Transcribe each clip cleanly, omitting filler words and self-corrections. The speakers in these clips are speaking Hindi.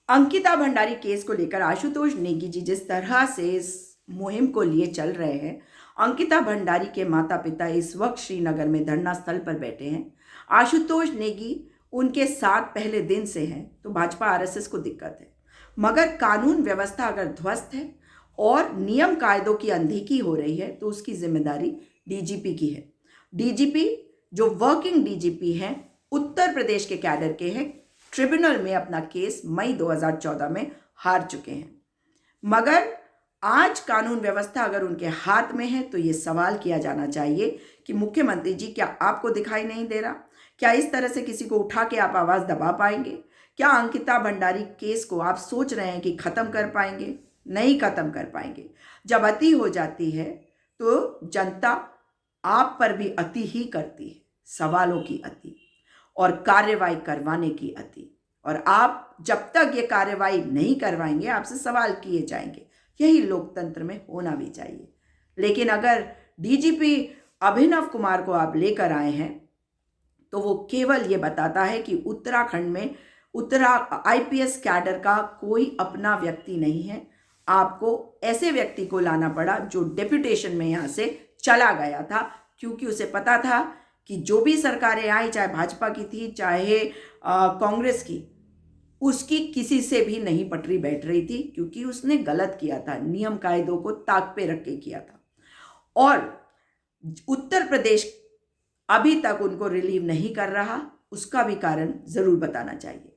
अंकिता भंडारी केस को लेकर आशुतोष नेगी जी जिस तरह से इस मुहिम को लिए चल रहे हैं, अंकिता भंडारी के माता पिता इस वक्त श्रीनगर में धरना स्थल पर बैठे हैं। आशुतोष नेगी उनके साथ पहले दिन से हैं, तो भाजपा आरएसएस को दिक्कत है। मगर कानून व्यवस्था अगर ध्वस्त है और नियम कायदों की अनदेखी हो रही है तो उसकी जिम्मेदारी डीजीपी की है। डीजीपी जो वर्किंग डीजीपी हैं, उत्तर प्रदेश के कैडर के हैं, ट्रिब्यूनल में अपना केस मई 2014 में हार चुके हैं। मगर आज कानून व्यवस्था अगर उनके हाथ में है तो ये सवाल किया जाना चाहिए कि मुख्यमंत्री जी, क्या आपको दिखाई नहीं दे रहा? क्या इस तरह से किसी को उठा के आप आवाज दबा पाएंगे? क्या अंकिता भंडारी केस को आप सोच रहे हैं कि खत्म कर पाएंगे? नहीं खत्म कर पाएंगे। जब अति हो जाती है तो जनता आप पर भी अति ही करती है, सवालों की अति और कार्रवाई करवाने की अति। और आप जब तक ये कार्रवाई नहीं करवाएंगे, आपसे सवाल किए जाएंगे। यही लोकतंत्र में होना भी चाहिए। लेकिन अगर डीजीपी अभिनव कुमार को आप लेकर आए हैं तो वो केवल ये बताता है कि उत्तराखंड में आईपीएस कैडर का कोई अपना व्यक्ति नहीं है। आपको ऐसे व्यक्ति को लाना पड़ा जो डेप्यूटेशन में यहाँ से चला गया था, क्योंकि उसे पता था कि जो भी सरकारें आई, चाहे भाजपा की थी चाहे कांग्रेस की, उसकी किसी से भी नहीं पटरी बैठ रही थी, क्योंकि उसने गलत किया था, नियम कायदों को ताक पे रख के किया था। और उत्तर प्रदेश अभी तक उनको रिलीव नहीं कर रहा, उसका भी कारण जरूर बताना चाहिए।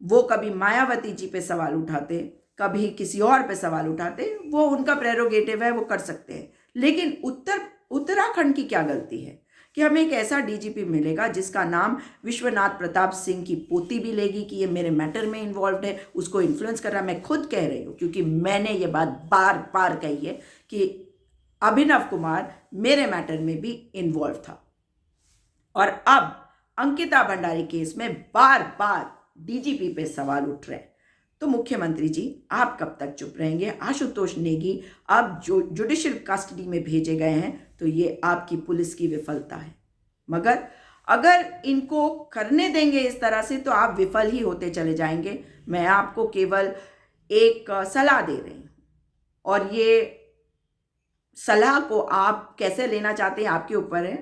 वो कभी मायावती जी पे सवाल उठाते, कभी किसी और पे सवाल उठाते, वो उनका प्रेरोगेटिव है, वो कर सकते हैं। लेकिन उत्तराखंड की क्या गलती है कि हमें एक ऐसा डीजीपी मिलेगा जिसका नाम विश्वनाथ प्रताप सिंह की पोती भी लेगी कि ये मेरे मैटर में इन्वॉल्व है, उसको इन्फ्लुएंस कर रहा है। मैं खुद कह रही हूँ, क्योंकि मैंने ये बात बार बार कही है कि अभिनव कुमार मेरे मैटर में भी इन्वॉल्व था। और अब अंकिता भंडारी केस में बार बार डीजीपी पे सवाल उठ रहे हैं। तो मुख्यमंत्री जी, आप कब तक चुप रहेंगे? आशुतोष नेगी अब जो जुडिशियल कस्टडी में भेजे गए हैं, तो ये आपकी पुलिस की विफलता है। मगर अगर इनको करने देंगे इस तरह से तो आप विफल ही होते चले जाएंगे। मैं आपको केवल एक सलाह दे रही हूँ, और ये सलाह को आप कैसे लेना चाहते हैं आपके ऊपर है।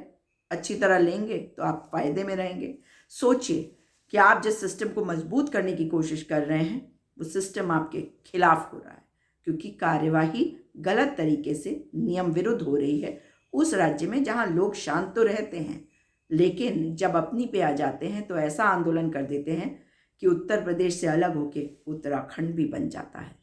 अच्छी तरह लेंगे तो आप फायदे में रहेंगे। सोचिए कि आप जिस सिस्टम को मजबूत करने की कोशिश कर रहे हैं, वो सिस्टम आपके खिलाफ हो रहा है, क्योंकि कार्यवाही गलत तरीके से नियम विरुद्ध हो रही है उस राज्य में जहां लोग शांत तो रहते हैं, लेकिन जब अपनी पे आ जाते हैं तो ऐसा आंदोलन कर देते हैं कि उत्तर प्रदेश से अलग होके उत्तराखंड भी बन जाता है।